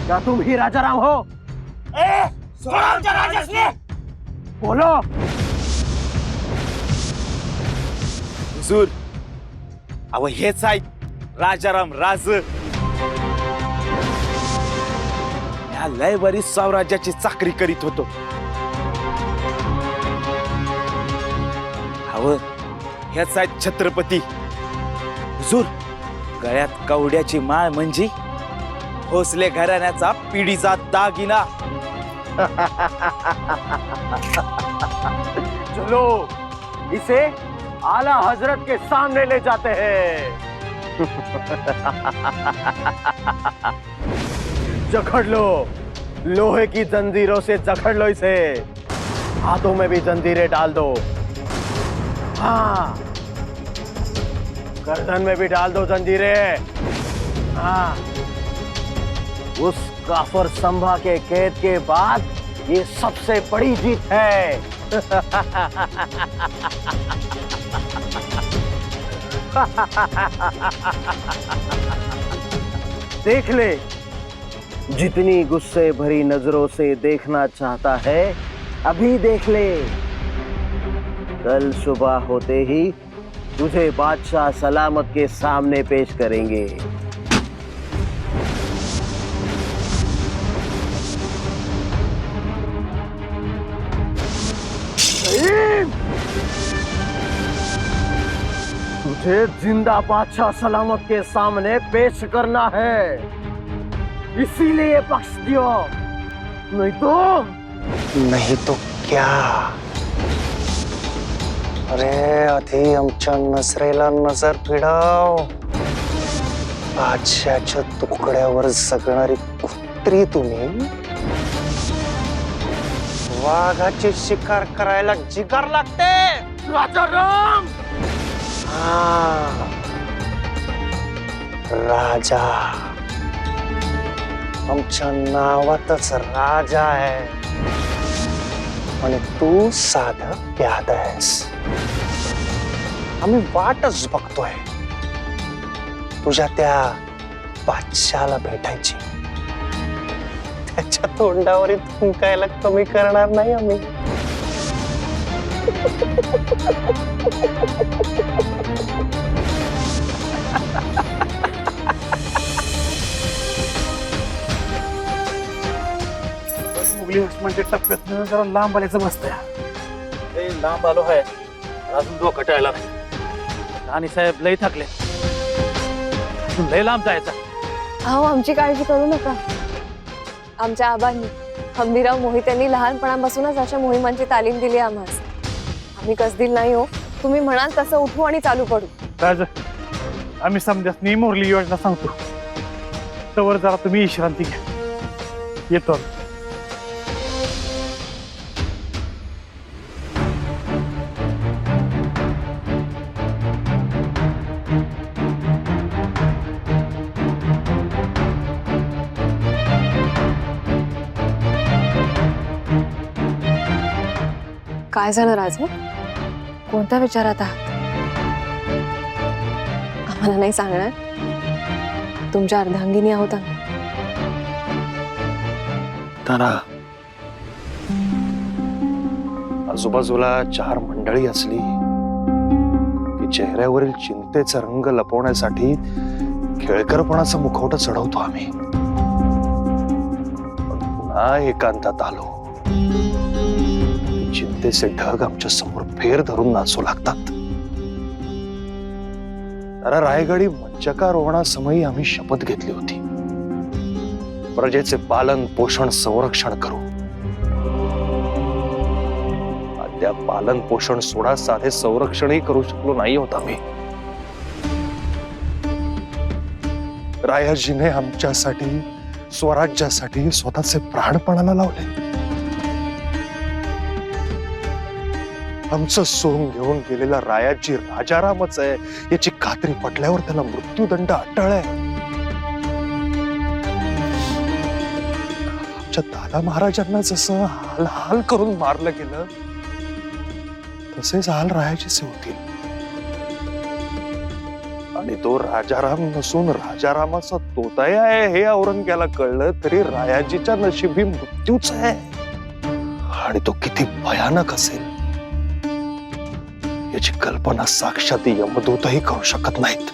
क्या तुम ही राजा राम हो? बोलो। हुजूर, अहो हेच आहेत राजाराम राज. या लय बरी साम्राज्याची चाकरी करीत होतो. अहो हेच आहेत छत्रपती. हुजूर, गळ्यात कवड्याची माळ म्हणजे भोसले घराण्याचा पिढीचा दागिना. चलो इसे आला हजरत के सामने ले जाते हैं. जकड़ लो, लोहे की जंजीरों से जकड़ लो इसे. हाथों में भी जंजीरें डाल दो. हाँ, गर्दन में भी डाल दो जंजीरें. हाँ, उस काफर संभा के कैद के बाद ये सबसे बड़ी जीत है. देख ले, जितनी गुस्से भरी नजरों से देखना चाहता है अभी देख ले. कल सुबह होते ही तुझे बादशाह सलामत के सामने पेश करेंगे. तुझे जिंदा बादशाह सलामत के सामने पेश करना है, इसीलिए बख्श दियो. नहीं तो क्या? अरे आधी आमच्या नजरेला नजर भिडाव. बादशाच्या तुकड्यावर जगणारी कुत्री तुम्ही, वाघाची शिकार करायला जिगर लागते. राजाराम, राजा आमच्या नावातच राजा आहे आणि तू साधा प्यादा आहेस. आम्ही वाटच बघतोय तुझ्या त्या बादशाला भेटायची. त्याच्या तोंडावर थुंकायला कमी करणार नाही आम्ही. मुघली लक्ष्मणच्या टप्प्यात जरा लांब आल्याचं बसतंय. लांब आलो है, अजून डोकं टाळला नाही. आणि साहेब लय थकले, लय लांब जायचं. अहो आमची काळजी करू नका. आमच्या आबांनी हंबीराव मोहित्यांनी लहानपणापासूनच अशा मोहिमांची तालीम दिली आम्हाला. आम्ही कसदिल नाही हो. तुम्ही म्हणाल तसं उठू आणि चालू पडू. राज, आम्ही समजासनी मोरली योजना सांगतो, तवर जरा तुम्ही विश्रांती घ्या. येतो. काय झालं राज? कोणत्या विचारात आहात? आम्हाला नाही सांगणार? तुमच्या अर्धांगिनी आहोत आम्ही. तारा, आजूबाजूला चार मंडळी असली की चेहऱ्यावरील चिंतेचा रंग लपवण्यासाठी खेळकरपणाचं मुखवटा चढवतो आम्ही. पण पुन्हा एकांतात आलो, चिंतेचे ढग आमच्या समोर फेर धरून नाचू लागतात. तारा, रायगडी मज्जकारोहणासमयी आम्ही शपथ घेतली होती, प्रजेचे पालन पोषण संरक्षण करू. अद्याप पालन पोषण सोडा, साधे संरक्षणही करू शकलो नाही होत आम्ही. रायाजीने आमच्यासाठी, स्वराज्यासाठी स्वतःचे प्राणपणाला लावले. आमचं सोंग घेऊन गेलेला रायाजी राजारामच आहे याची खात्री पटल्यावर त्याला मृत्यूदंड अटळ आहे. आमच्या दादा महाराजांना जसं हाल हाल करून मारलं गेलं तसेच हाल रायाजीचे होतील. आणि तो राजाराम नसून राजारामाचा तोताया आहे हे औरंग्याला कळलं तरी रायाजीच्या नशिबी मृत्यूच आहे. आणि तो किती भयानक असेल याची कल्पना साक्षात यमदूतही करू शकत नाहीत.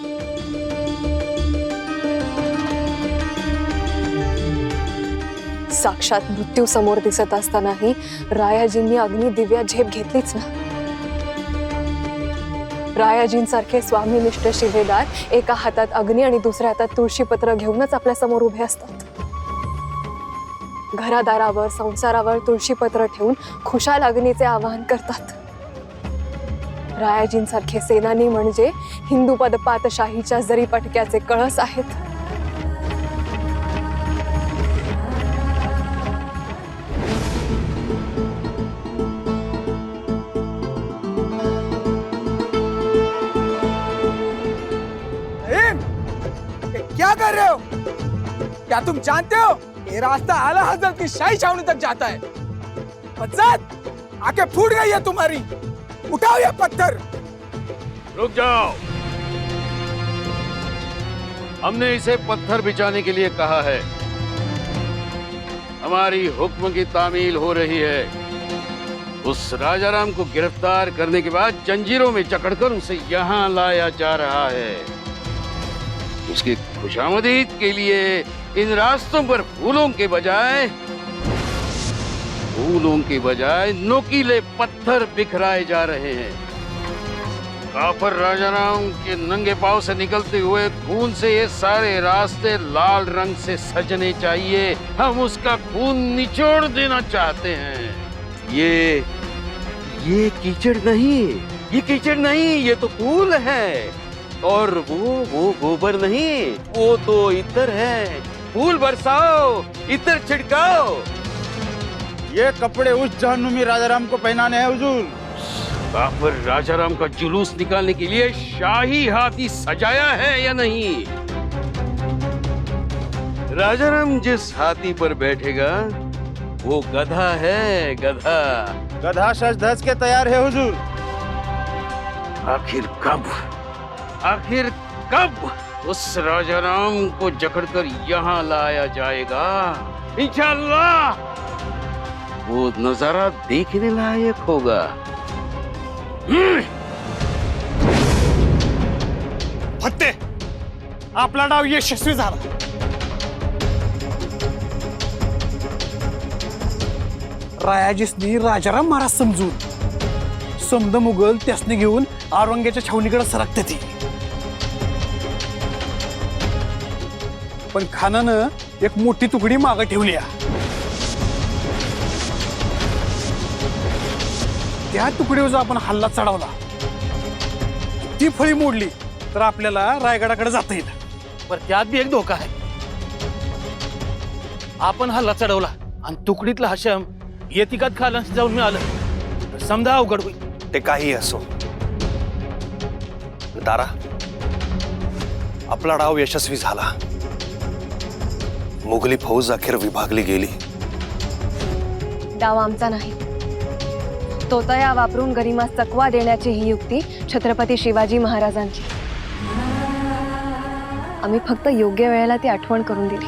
साक्षात मृत्यू समोर दिसत असतानाही रायाजींनी अग्नी दिव्या झेप घेतलीच ना. रायाजींसारखे स्वामीनिष्ठ शिलेदार एका हातात अग्नी आणि दुसऱ्या हातात तुळशीपत्र घेऊनच आपल्या समोर उभे असतात. घरादारावर संसारावर तुळशीपत्र ठेवून खुशाल अग्नीचे आवाहन करतात. रायाजींसारखे सेनानी म्हणजे हिंदू पदपातशाहीच्या जरी पटक्याचे कळस आहेत. क्या कर रहे हो? क्या तुम जानते हो ये रास्ता आला हजरत की शाही छावनी तक जाता है? बच्चत, आंखें फूट गई है तुम्हारी. उठाओ ये पत्थर. रुक जाओ, हमने इसे पत्थर बिछाने के लिए कहा है. हमारी हुक्म की तामील हो रही है. उस राजाराम को गिरफ्तार करने के बाद जंजीरों में जकड़कर उसे यहाँ लाया जा रहा है. उसकी खुशामदीद के लिए इन रास्तों पर फूलों के बजाय नोकीले पत्थर बिखराए जा रहे हैं. काफर राजाराम के नंगे पांव से निकलते हुए खून से ये सारे रास्ते लाल रंग से सजने चाहिए. हम उसका खून निचोड़ देना चाहते हैं. ये कीचड़ नहीं, ये तो फूल है. और वो गोबर नहीं, वो तो इत्र है. फूल बरसाओ, इत्र छिड़काओ. ये कपड़े उस जहन्नुमी राजाराम को पहनाने हैं हुजूर. काफिर राजाराम का जुलूस निकालने के लिए शाही हाथी सजाया है या नहीं? राजाराम जिस हाथी पर बैठेगा वो गधा है, गधा. गधा सज धज के तैयार है हुजूर. आखिर कब उस राजाराम को जकड़कर यहाँ लाया जाएगा? इंशाअल्लाह वो नजारा देखने लायक होगा. फत्ते, आपला डाव यशस्वी झाला. रायाजीसनी राजाराम महाराज समजून समद मुघल त्यासनी घेऊन औरंग्याच्या छावणीकडे सरकते ती. पण खानानं एक मोठी तुकडी मागे ठेवली आहे. त्या तुकडीवर जर आपण हल्ला चढवला, ती फळी मोडली तर आपल्याला रायगडाकडे जाता येईल. पर त्यात बी एक धोका आहे. आपण हल्ला चढवला आणि तुकडीतला हशम येतिकात खालांशी जाऊन मिळालं तर समजा अवघड होईल. ते काही असो दारा, आपला डाव यशस्वी झाला. मुघली फौज अखेर विभागली गेली. डाव आमचा नाही. तोतया वापरून गरिमास चकवा देण्याची ही युक्ती छत्रपती शिवाजी महाराजांची. आम्ही फक्त योग्य वेळेला ती आठवण करून दिली.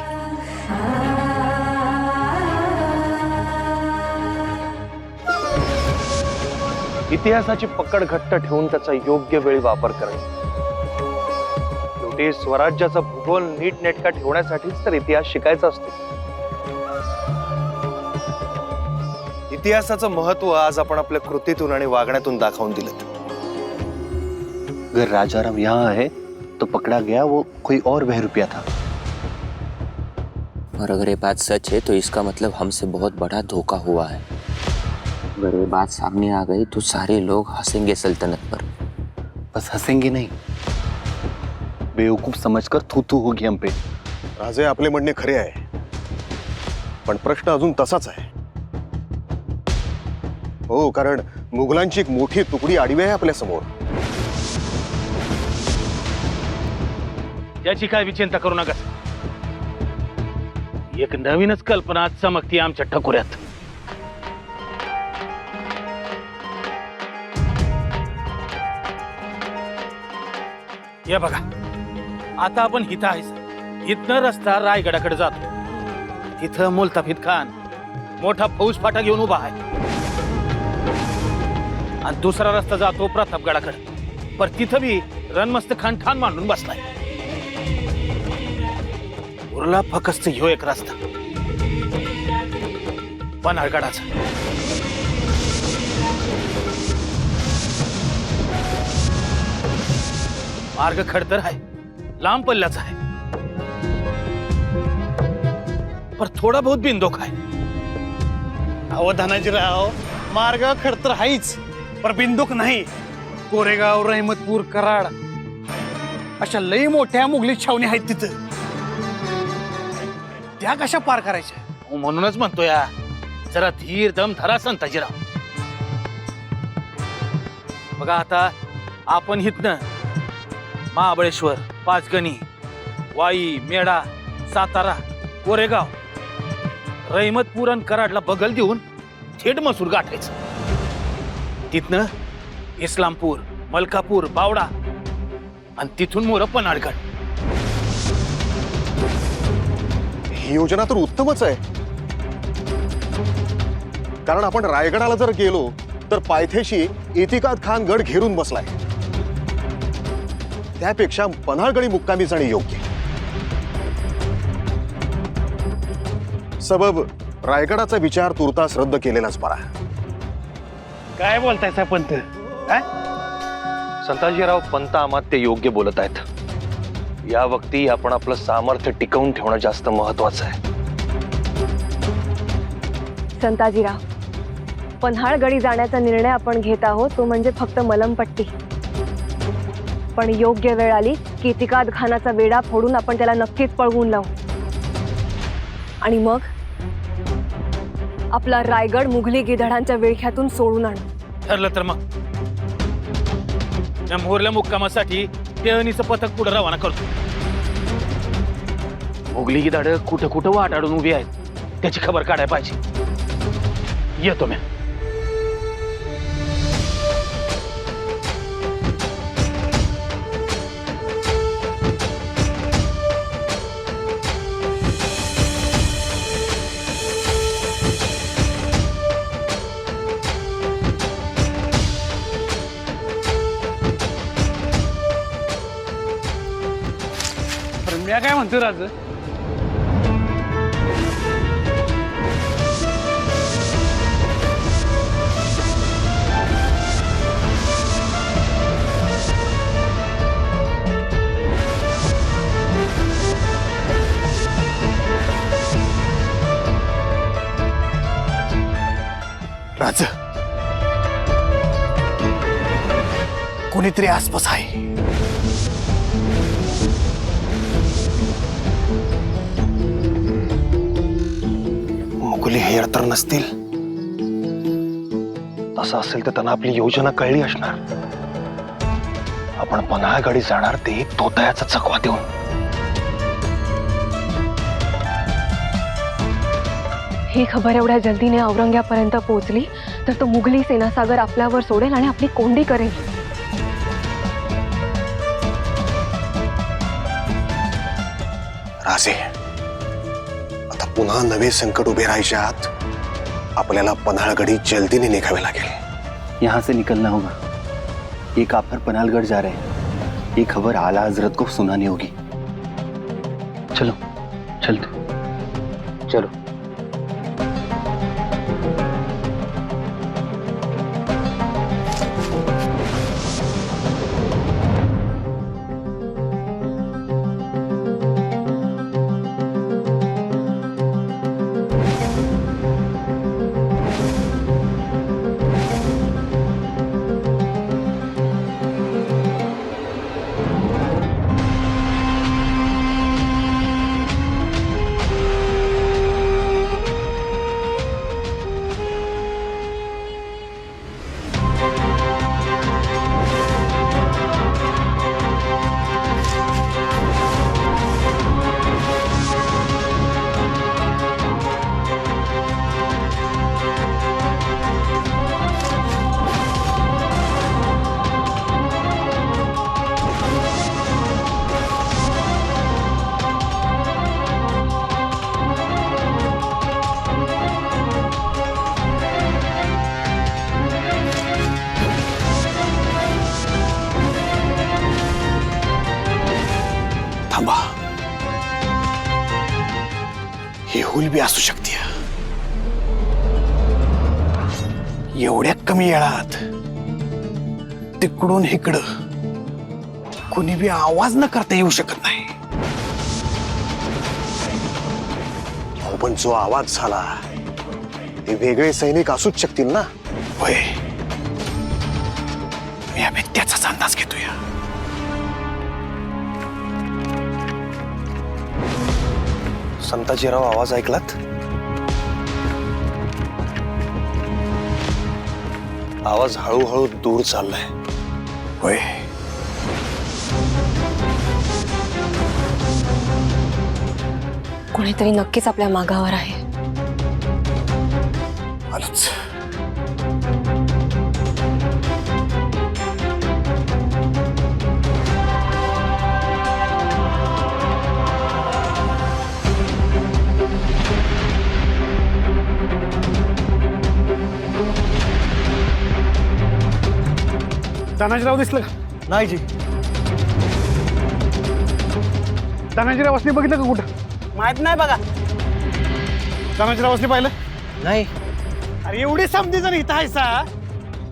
इतिहासाची पकड घट्ट ठेवून त्याचा योग्य वेळी वापर करणे. शेवटी स्वराज्याचा भूगोल नीटनेटका ठेवण्यासाठीच तर इतिहास शिकायचा असतो. इतिहासाचं महत्व आज आपण आपल्या कृतीतून आणि वागण्यातून दाखवून दिलं. अगर राजाराम यहाँ है तो पकड़ा गया वो कोई और बहरूपिया था. और अगर ये बात सच है तो इसका मतलब हमसे बहुत बड़ा धोखा हुआ है. अगर ये बात सामने आ गई तो सारे लोग हंसेंगे सल्तनत पर. बस हंसेंगे नहीं, बेवकूफ समझकर थू होगी हम पे. राजे, आपले म्हणणे खरे आहे, पण प्रश्न अजून तसाच आहे. हो, कारण मुघलांची एक मोठी तुकडी आडवी आहे आपल्या समोर. याची काय चिंता करू नका. एक नवीनच कल्पना चमकती आमच्या ठकुऱ्यात. या बघा, आता आपण इथं आहे इथनं रस्ता रायगडाकडे जातो. तिथं मुल्ताफिद खान मोठा फौज फाटा घेऊन उभा आहे आणि दुसरा रस्ता जातो प्रतापगडाकडे. पर तिथं बी रणमस्त खान ठाण मांडून बसलाय. उरला फक्त ह्यो एक रस्ता पन्हाळगडाचा. मार्ग खडतर आहे, लांब पल्ल्याचा आहे, पर थोडा बहुत बिंदोक आहे. अहो धनाजीराव, मार्ग खडतर हाईच पर बिंदूक नाही. कोरेगाव, रहमतपूर, कराड अशा लई मोठ्या मुघली छावणी आहेत तिथं. त्या कशा पार करायच्या? म्हणूनच म्हणतो या, जरा धीर दम धरा संताजीराव. बघा आता आपण इथनं महाबळेश्वर, पाचगणी, वाई, मेढा, सातारा, कोरेगाव, रहमतपूर आणि कराडला बगल देऊन थेट मसूर गाठायचं. तिथनं इस्लामपूर, मलकापूर, बावडा आणि तिथून मोर पन्हाळगड. ही योजना तर उत्तमच आहे. कारण आपण रायगडाला जर गेलो तर पायथ्याशी इतिकाद खान गड घेरून बसलाय. त्यापेक्षा पन्हाळगडी मुक्कामी जाणे योग्य. सबब रायगडाचा विचार तुर्तास रद्द केलेलाच बरा. काय बोलताय पंत? संताजीराव, पंत अमात्य योग्य बोलत आहेत. या वक्ती आपण आपलं सामर्थ्य टिकवून ठेवणं जास्त महत्वाचं आहे. संताजीराव, पन्हाळगडी जाण्याचा निर्णय आपण घेत आहोत तो म्हणजे फक्त मलमपट्टी. पण योग्य वेळ आली की इतिकाद खानाचा वेढा फोडून आपण त्याला नक्कीच पळवून लावू. आणि मग आपला रायगड मुघली गिधडांच्या विळख्यातून सोडून आणू. ठरलं तर मग या मोरल्या मुक्कामासाठी टेहनीचं पथक पुढे रवाना करतो. मुघली गिधाड कुठं कुठं वाटाडून उभी आहेत त्याची खबर काढायला पाहिजे. येतो मी. मी काय म्हणतो राज, राज कोणीतरी आसपास आहे. मुघली हेर तर नसतील. तसं असेल तर त्यांना आपली योजना कळली असणार. आपण पन्हाळगडी जाणार ते तोतयाचा चकवा देऊन. ही खबर एवढ्या जल्दीने औरंग्यापर्यंत पोहोचली तर तो मुघली सेनासागर आपल्यावर सोडेल आणि आपली कोंडी करेल. राजे, आता पुन्हा नवे संकट उभे राहायच्या आत आपल्याला पन्हाळगडी जल्दीने निघावे लागेल. यहाँ से निकलना होगा. ये काफर पन्हालगढ़ जा रहे हैं. ये खबर आला हजरत को सुनानी होगी. चलो चलते. चलो. भूल बी असू शकते एवढ्या कमी वेळात तिकडून इकडं कोणी बी आवाज न करता येऊ शकत नाही. अहो, पण जो आवाज झाला ते वेगळे सैनिक असूच शकतील ना. होय मी आम्ही त्याचाच अंदाज घेतोय. संताजीराव आवाज ऐकलात? आवाज हळूहळू दूर चाललाय. होय कोणीतरी नक्कीच आपल्या मागावर आहे. आलंच. तानाजीराव दिसलं का? नाही जी. तानाजीरावासनी बघितलं का कुठं? माहित नाही बघा. तानाजीरावासनी पाहिलं? नाही. अरे एवढी समधी जर इथं आहे सा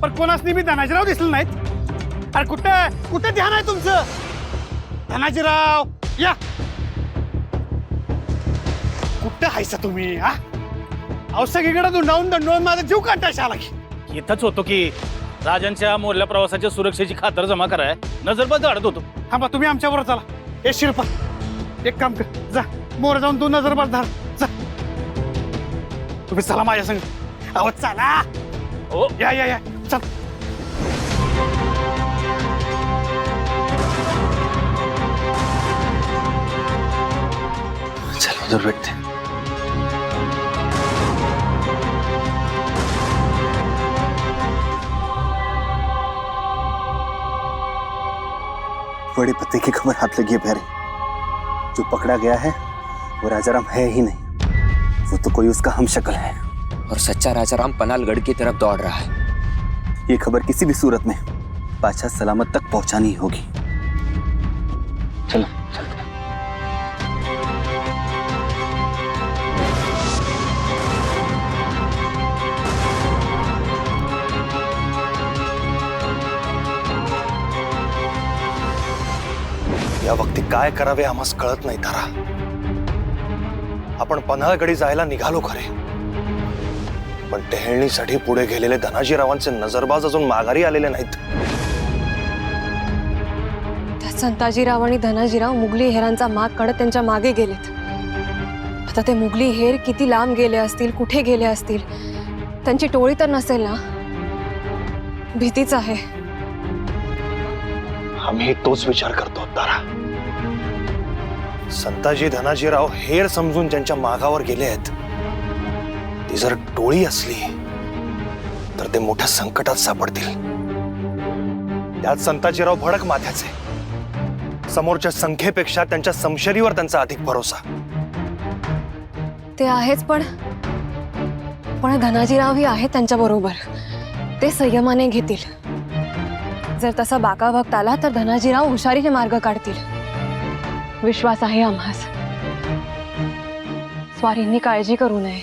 पण कोणासनी बी तानाजीराव दिसलं नाहीत. अरे कुठं कुठं ध्यान आहे तुमचं? तानाजीराव या कुठं हायसा तुम्ही? हा अहो सगळीकडे दंडवून माझा जीव काटायचा आला की. इथंच होतो की राजांच्या मोरल्या प्रवासाच्या सुरक्षेची खातर जमा कराय नजरबंद झाडत होतो. थांबा तुम्ही आमच्याबरोबर चला. ए शिरपा एक काम कर जा मोर जाऊन तू नजरबाज धार जा. तुम्ही चला माझ्या संग. अहो चला. हो या या या चल. चल उधर बैठते. बड़े पते की खबर हाथ लगी है प्यारे. जो पकड़ा गया है वो राजाराम है ही नहीं, वो तो कोई उसका हम शक्ल है. और सच्चा राजाराम पनालगढ़ की तरफ दौड़ रहा है. ये खबर किसी भी सूरत में बादशाह सलामत तक पहुंचानी ही होगी. चलो चलते हैं. या वक्ती काय करावे आम्हास कळत नाही तारा. आपण पन्हाळगडी जायला निघालो खरे, पण टेहळणीसाठी पुढे गेलेले धनाजीरावांचे नजरबाज अजून माघारी आलेले नाहीत. त्या संताजीराव आणि धनाजीराव मुघली हेरांचा माग काढत त्यांच्या मागे गेलेत. आता ते मुघली हेर किती लांब गेले असतील, कुठे गेले असतील, त्यांची टोळी तर नसेल ना? भीतीच आहे. आम्ही तोच विचार करतो तारा. संताजी धनाजीराव हेर समजून त्यांच्या मागावर गेले आहेत. ती जर टोळी असली तर ते मोठ्या संकटात सापडतील. त्यात संताजीराव भडक माथ्याचे. समोरच्या संख्येपेक्षा त्यांच्या समशरीवर त्यांचा अधिक भरोसा. ते आहेच, पण धनाजीरावही आहेत त्यांच्या बरोबर. ते संयमाने घेतील. जर तसा बाकावक्त आला तर धनाजीराव हुशारीने मार्ग काढतील. विश्वास आहे आम्हास. स्वारींनी काळजी करू नये.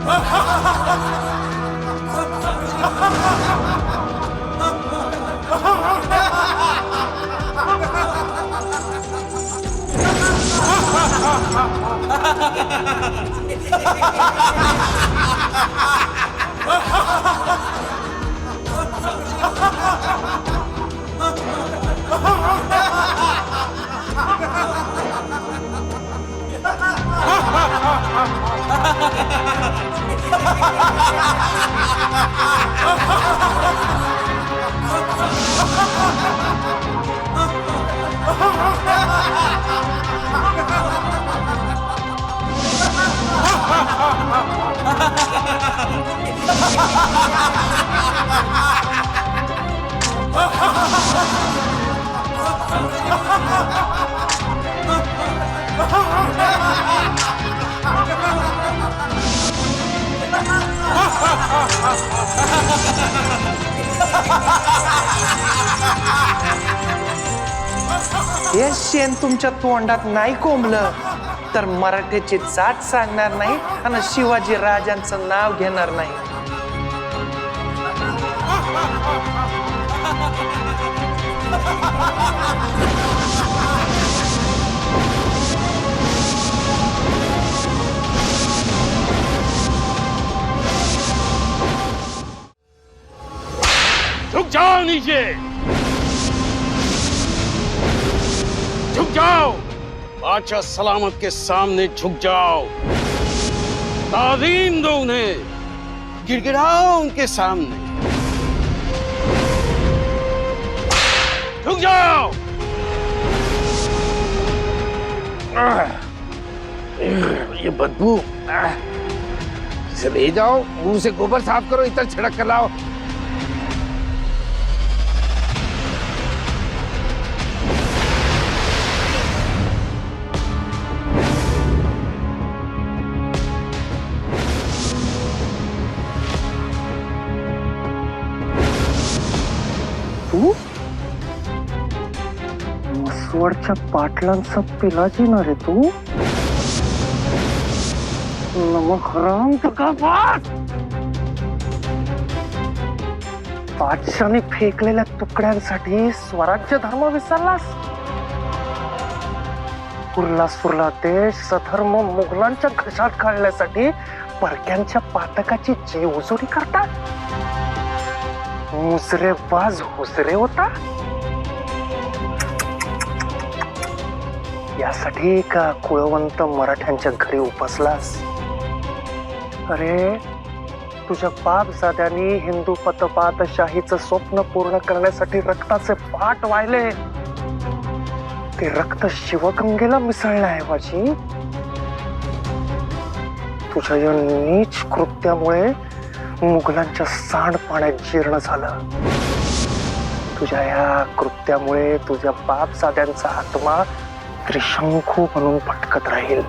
Ha ha ha! हे शेण तुमच्या तोंडात नाही कोंबलं तर मराठ्याची जात सांगणार नाही आणि शिवाजी राजांचं नाव घेणार नाही. झुक जाओ नीचे, झुक जाओ, बादशाह सलामत के सामने झुक जाओ, ताज़ीम दो उन्हें, गिड़गिड़ाओ उनके सामने, झुक जाओ. ये बदबू, इसे ले जाओ, मुंह से गोबर साफ करो, इतर छिड़क कर लाओ. तू मसवडच्या पाटलांचा पिलाजी ना रे तू. नमक राम तुका बादशाने फेकलेल्या तुकड्यांसाठी स्वराज्य धर्म विसरलास. उरला सुरला देश सधर्म मुघलांच्या घशात काढण्यासाठी परक्यांच्या पातकाची जीव उजोरी करतात. मुजरेबाज हुजरे होता. यासाठी का कुळवंत मराठ्यांच्या घरी उपसलास. अरे तुझ्या बापजाद्यांनी हिंदू पतपातशाहीचं स्वप्न पूर्ण करण्यासाठी रक्ताचे पाट वाहिले. ते रक्त शिवगंगेला मिसळण्याऐवजी तुझ्या या नीच कृत्यामुळे मुघलांच्या सांडपाण्यात जीर्ण झालं. तुझ्या या कृत्यामुळे तुझ्या बापजाद्यांचा आत्मा त्रिशंकू म्हणून भटकत राहील.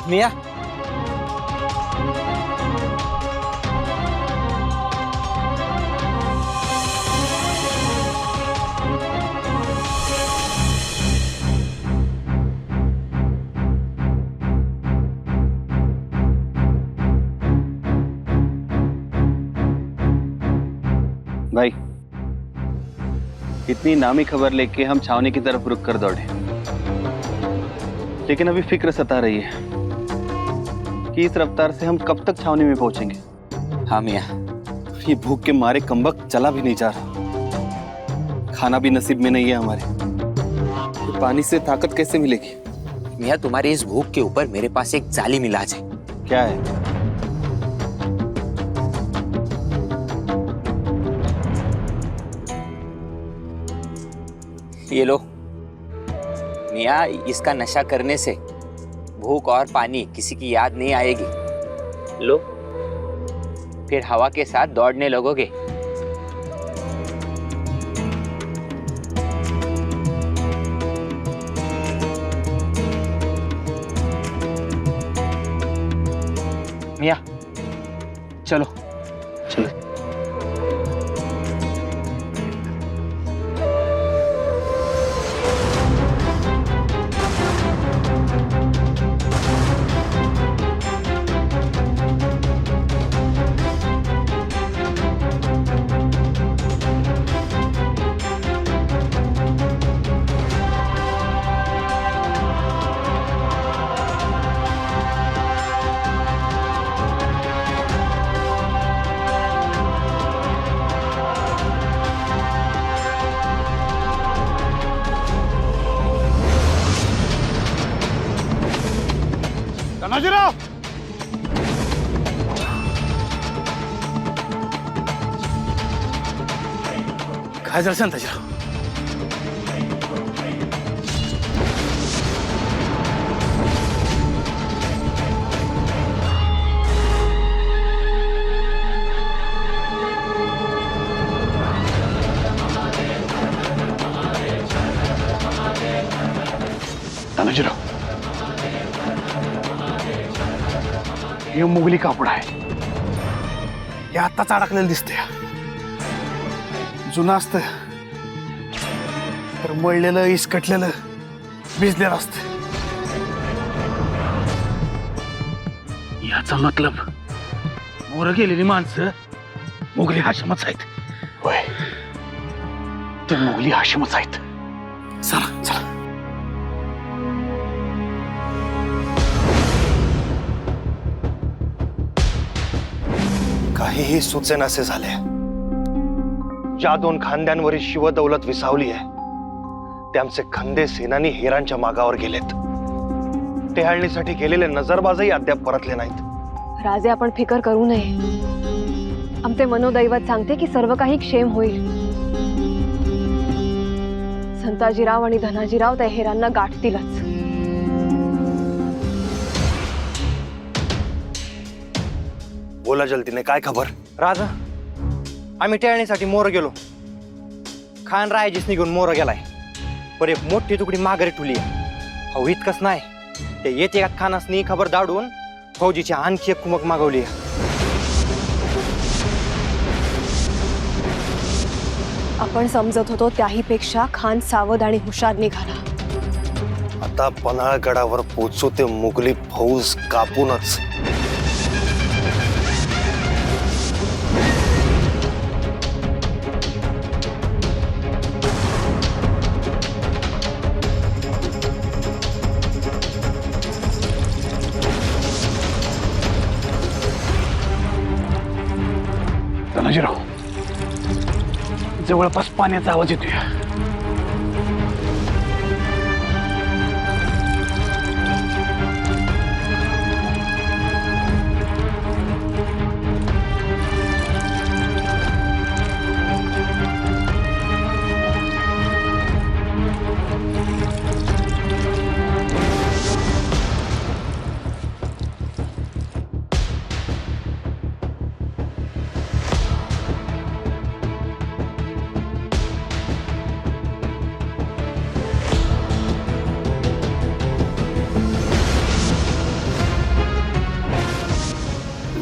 मिया, भाई, इतनी नामी खबर लेके हम छावनी की तरफ रुक कर दौड़े, लेकिन अभी फिक्र सता रही है कि इस रफ्तार से हम कब तक छावनी में पहुंचेंगे. हाँ मियाँ. ये भूख के मारे कमबख्त चला भी नहीं जा रहा. खाना भी नसीब में नहीं है हमारे. तो पानी से ताकत कैसे मिलेगी. मियाँ, तुम्हारी इस भूख के ऊपर मेरे पास एक जालिम इलाज है. क्या है. ये लो मियाँ, इसका नशा करने से भूख और पानी किसी की याद नहीं आएगी. लो, फिर हवा के साथ दौड़ने लगोगे. मिया चलो चलो. धनाजीराव काय झालं संताजीराव? धनाजीराव, हे मुघली कापड आहे. हे आत्ताच अडकलेलं दिसतंय. जुनं असतं तर मळलेलं इसकटलेलं भिजलेलं असतं. याचा मतलब मोर गेलेली माणसं मुघली हाशमच आहेत. होय, ते मुघली हाशमच आहेत. चला चला. काहीही सुचेनासे झाले. ज्या 2 खांद्यांवरील शिवदौलत विसावली आहे ते आमचे खंदे सेनानी हेरांच्या मागावर गेलेत. टेहाळणीसाठी गेलेले नजरबाजही अद्याप परतले नाहीत. राजे, आपण फिकर करू नये. आमचे मनोदैवत सांगते की सर्व काही क्षेम होईल. संताजीराव आणि धनाजीराव त्या हेरांना गाठतीलच. बोला जल्दीने, काय खबर? राजा, आम्ही टेळणीसाठी मोर गेलो. खान रायजीस निघून मोर गेलाय. पर एक मोठी तुकडी माघारी ठुली आहे. हो इतकंच नाही, ते येते खानासनी खबर दाडून फौजीची आणखी एक कुमक मागवली आहे. आपण समजत होतो त्याहीपेक्षा खान सावध आणि हुशार निघाला. आता पन्हाळगडावर पोचू ते मुघली फौज कापूनच. धनाजीराव, जवळपास पाण्याचा आवाज येतोय.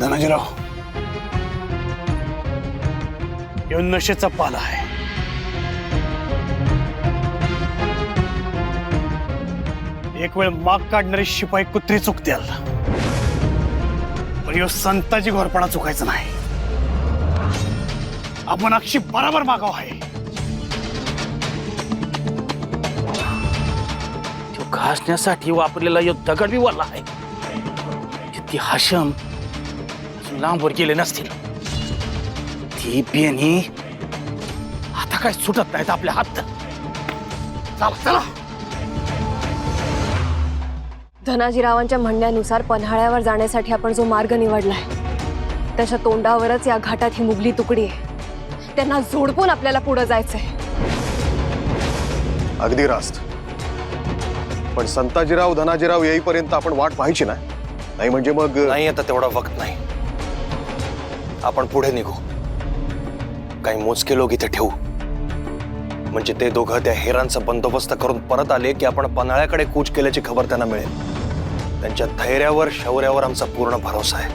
धनाजीराव, यो नशेचा पाला आहे. एक वेळ माग काढणारे शिपाई कुत्री चुकत्याल, पण यो संताजी घोरपणा चुकायचा नाही. आपण अक्षी बराबर मागाव आहे. तो घासण्यासाठी वापरलेला यो दगड बी वाला आहे. ती हाशम लांबवर गेले नसतील. ती बियाणी आता काय सुटत नाहीत आपल्या हात. चला चला. धनाजीरावांच्या म्हणण्यानुसार पन्हाळ्यावर जाण्यासाठी आपण जो मार्ग निवडलाय त्याच्या तोंडावरच या घाटात ही मुघली तुकडी आहे. त्यांना झोडपून आपल्याला पुढे जायचंय. अगदी रास्त. पण संताजीराव धनाजीराव येईपर्यंत आपण वाट पाहायची नाही म्हणजे मग नाही. आता तेवढा वक्त नाही. आपण पुढे निघू. काही मोजके लोक इथे ठेवू, म्हणजे ते दोघं त्या हेरांचा बंदोबस्त करून परत आले की आपण पन्हाळ्याकडे कूच केल्याची खबर त्यांना मिळेल. त्यांच्या धैर्यावर शौर्यावर आमचा पूर्ण भरोसा आहे.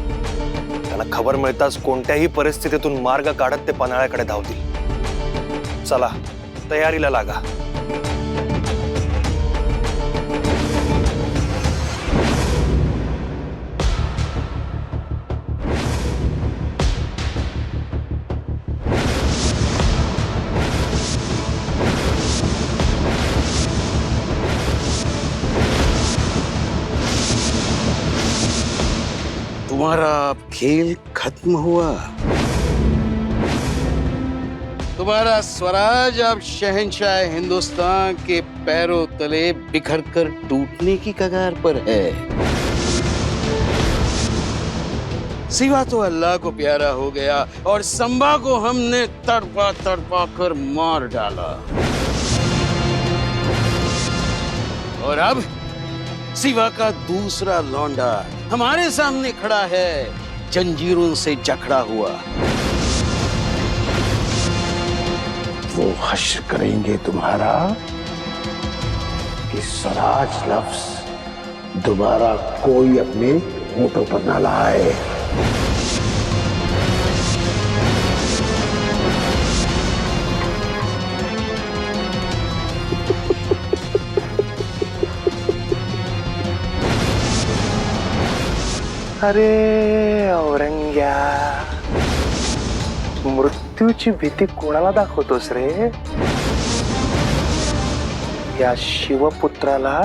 त्यांना खबर मिळताच कोणत्याही परिस्थितीतून मार्ग काढत ते पन्हाळ्याकडे धावतील. चला, तयारीला लागा. तुम्हारा खेल खत्म हुआ. तुम्हारा स्वराज अब शहंशाह हिंदुस्तान के पैरों तले बिखर कर टूटने की कगार पर है. शिवा तो अल्लाह को प्यारा हो गया और संबा को हमने तड़पा तड़पा कर मार डाला। और अब शिवा का दूसरा लौंडा हमारे सामने खड़ा है, जंजीरों से जकड़ा हुआ। वो हश्र करेंगे तुम्हारा कि स्वराज लफ्ज दोबारा कोई अपने होठों पर ना लाए। अरे औरंग्या, मृत्यूची भीती कोणाला दाखवतोस रे? या शिवपुत्राला?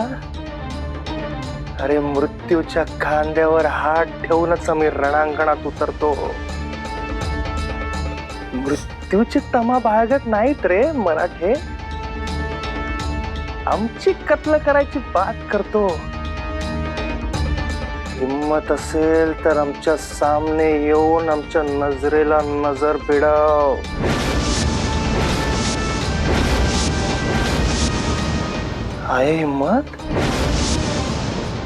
अरे मृत्यूच्या खांद्यावर हात ठेवूनच आम्ही रणांगणात उतरतो. मृत्यूची तमा बाळगत नाहीत रे मराठे, आमची कत्ल करायची बात करतो. हिम्मत असेल तर आमच्या सामने येऊन आमच्या नजरेला नजर भिडव. आहे हिम्मत?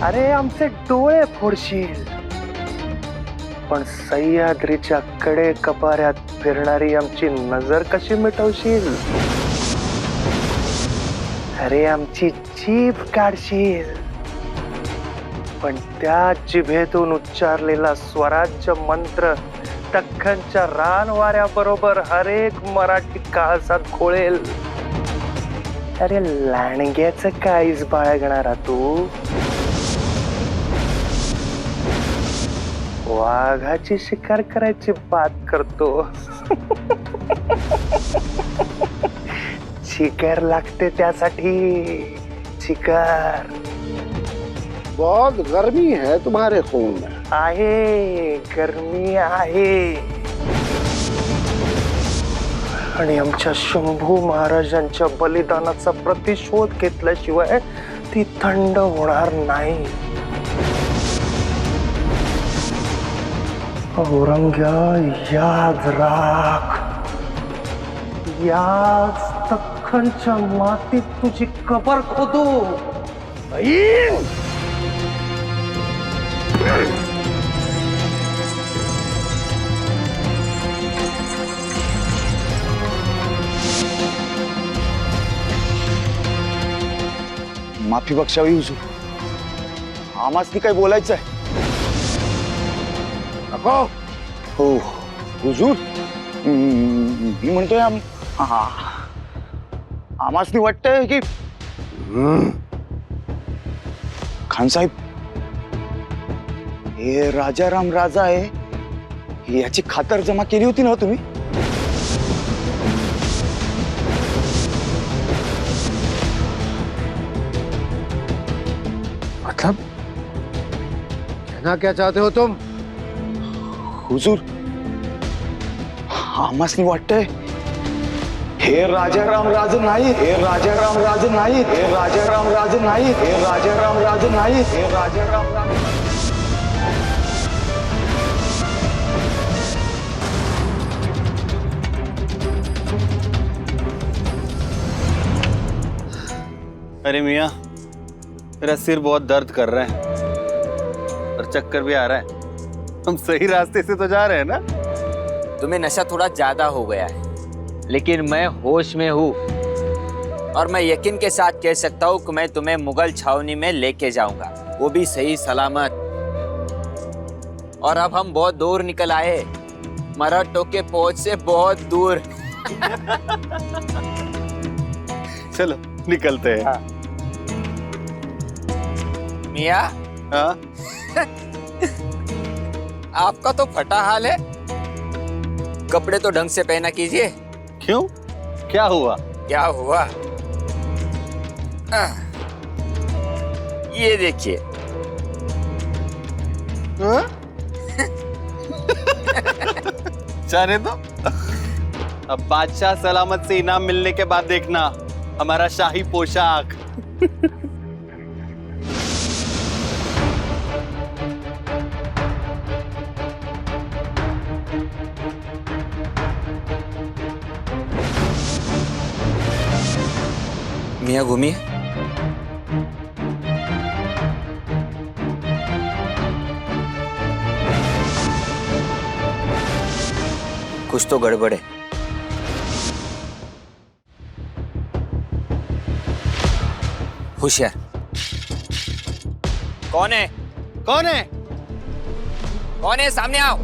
अरे आमचे डोळे फोडशील, पण सह्याद्रीच्या कडे कपाऱ्यात फिरणारी आमची नजर कशी मिटवशील? अरे आमची जीभ काढशील, पण त्या जिभेतून उच्चारलेला स्वराज्य मंत्र दख्खनच्या रानवाऱ्याबरोबर हरेक मराठी काळजात घोळेल. अरे लांडग्याचं काळीज बाळगणारा तू, वाघाची शिकार करायची बात करतो. शिकार लागते त्यासाठी, शिकार. बहुत गर्मी है तुम्हारे खून में. आहे, गर्मी आहे. आणि आमच्या शंभू महाराजांच्या बलिदानाचा प्रतिशोध घेतल्याशिवाय ती थंड होणार नाही. औरंग्या, याद राख, याच दख्खनच्या मातीत तुझी कबर खोदू. माफी बक्षावी हुजूर, आम्हास काय बोलायचं आहे? नको. हो हुजूर, मी म्हणतोय आम्हास वाटतंय की खान साहेब, हे राजाराम राजा आहे याची खातर जमा केली होती ना तुम्ही? मतलब कहना क्या चाहते हो तुम? हुजूर, आम्हास वाटतंय हे राजाराम राज नाही, हे राजाराम राज नाही, हे राजाराम राज नाही, हे राजाराम राज नाही, हे राजाराम राज. अरे मियाँ, मेरा सिर बहुत दर्द कर रहा है और चक्कर भी आ रहा है. हम सही रास्ते से तो जा रहे हैं ना? तुम्हें नशा थोड़ा ज्यादा हो गया है, लेकिन मैं होश में हूँ और मैं यकीन के साथ कह सकता हूँ कि मैं तुम्हें मुगल छावनी में लेके जाऊंगा, वो भी सही सलामत. और अब हम बहुत दूर निकल आए, मराठों के पहुंच से बहुत दूर. चलो निकलते हैं. मियाँ, हाँ? आपका तो फटा हाल है, कपड़े तो ढंग से पहना कीजिए. क्यों, क्या हुआ? क्या हुआ? ये देखिए. जाने दो. अब बादशाह सलामत से इनाम मिलने के बाद देखना हमारा शाही पोशाक. दुनिया घूमी है? कुछ तो गड़बड़ है। होशियार। कौन है? कौन है? कौन है? सामने आओ।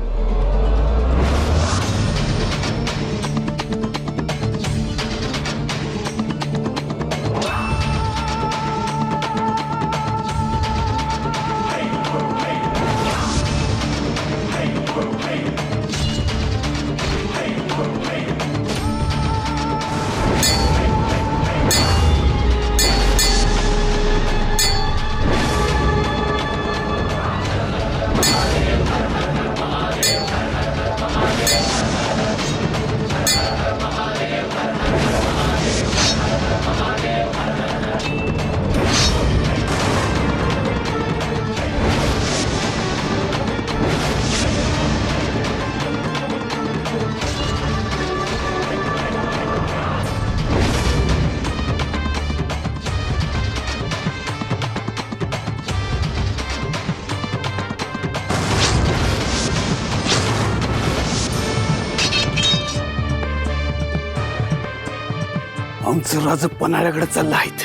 आमचं राज पन्हाळ्याकडे चाललं आहेत.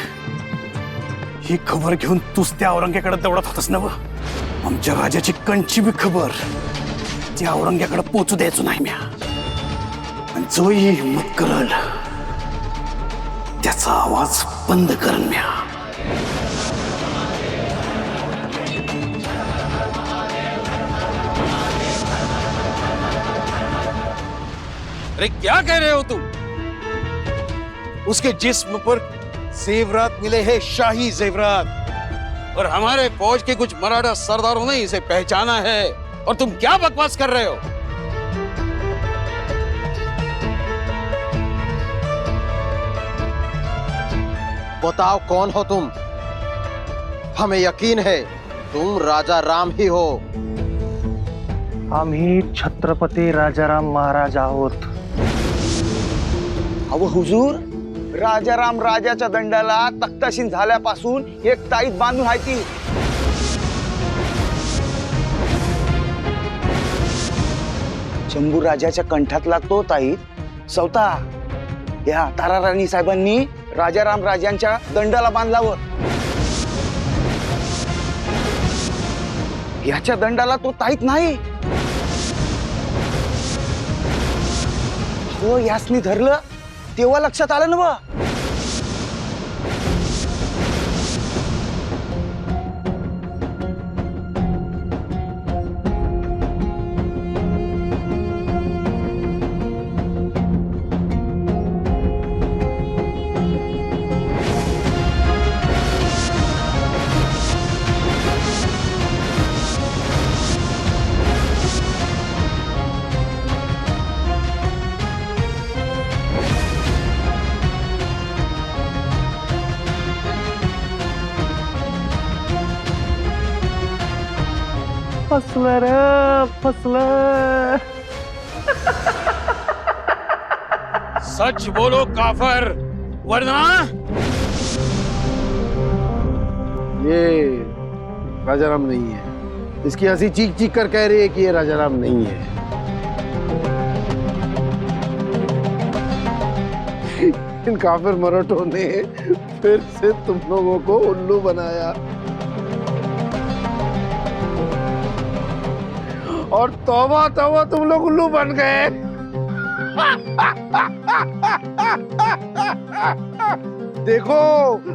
ही खबर घेऊन तूच त्या औरंग्याकडे दौडत होतास ना? आमच्या राजाची कंची बी खबर त्या औरंग्याकडे पोचू द्यायचो नाही म्या. आणि जोही हिंमत करल त्याचा आवाज बंद करन म्या. अरे क्या कह रहे हो तुम? उसके जिस्म पर जेवरात मिले हैं, शाही जेवरात। और हमारे फौज के कुछ मराठा सरदारों ने इसे पहचाना है और तुम क्या बकवास कर रहे हो? बताओ कौन हो तुम? हमें यकीन है तुम राजा राम ही हो. आम्ही छत्रपती राजाराम महाराज आहोत. अहो हुजूर, राजाराम राजाच्या दंडाला तख्ताशीन झाल्यापासून एक ताईत बांधून आहे ती. शंभू राजाच्या कंठातला तो ताईत सवता या तारा राणी साहेबांनी राजाराम राजांच्या दंडाला बांधलावर. याच्या दंडाला तो ताईत नाही. हो, यासनी धरलं तेव्हा लक्षात आलं ना बा. फसलं रे, फसलं. सच बोलो काफर, वरना ये राजाराम नहीं है. इसकी हंसी चीख चीख कर कह रही है कि ये राजाराम नहीं है. इन काफिर मराठों ने फिर से तुम लोगों को उल्लू बनाया और तौबा तौबा तुम लोग उल्लू बन गए. देखो,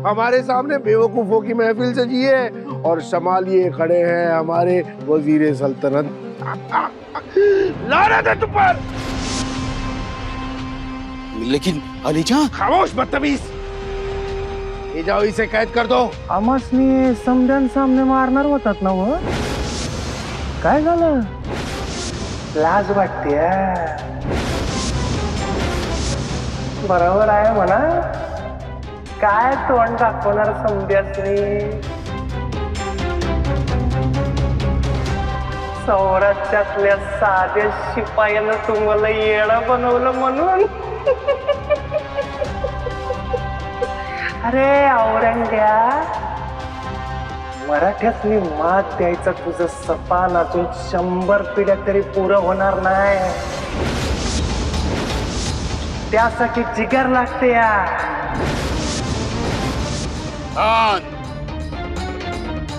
हमारे सामने बेवकूफों की महफिल सजी है और संभालिए खड़े हैं हमारे वजीर सल्तनत. लानत है तुम पर. लेकिन अलीजान. खामोश बदतमीज. ये जाओ, इसे कैद कर दो. आमासनी समद्यान सामने मारणार होतात ना व? काय झालं? लाज वाटते. बरोबर आहे म्हणा. काय तोंड दाखवणार समद्यासनी? सौराष्ट्रातल्या साध्या शिपायानं तुम्हाला येडं बनवलं म्हणून. अरे औरंग्या, मराठ्यातली मात द्यायचं तुझं सपान अजून 100 पिढ्या तरी पुरं होणार नाही. त्यासाठी जिगर लागते या. खान,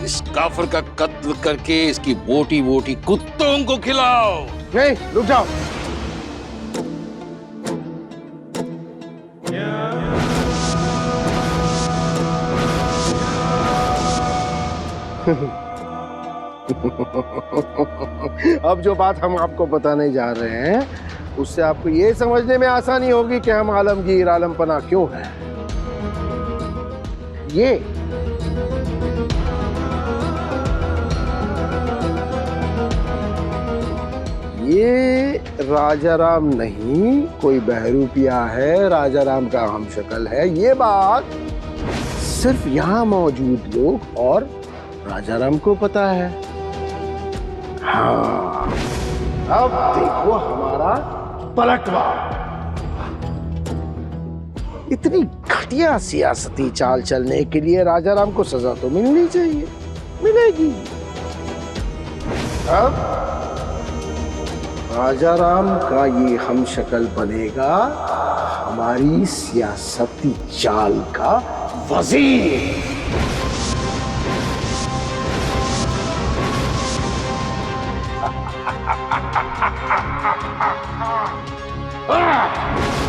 इस काफिर का कत्ल करके इसकी बोटी बोटी कुत्तों को खिलाओ. नहीं, रुक जाओ. अब जो बात हम आपको बताने जा रहे हैं उससे आपको ये समझने में आसानी होगी कि हम आलमगीर आलमपना क्यों हैं. ये राजाराम नहीं, कोई बहरूपिया है, राजाराम का हम शक्ल है. ये बात सिर्फ यहाँ मौजूद लोग और राजाराम को पता है. हाँ, अब देखो हमारा पलटवार. इतनी घटिया सियासती चाल चलने के लिए राजाराम को सजा तो मिलनी चाहिए, मिलेगी. अब राजाराम का ये हम शक्ल बनेगा हमारी सियासती चाल का वजीर. Ah!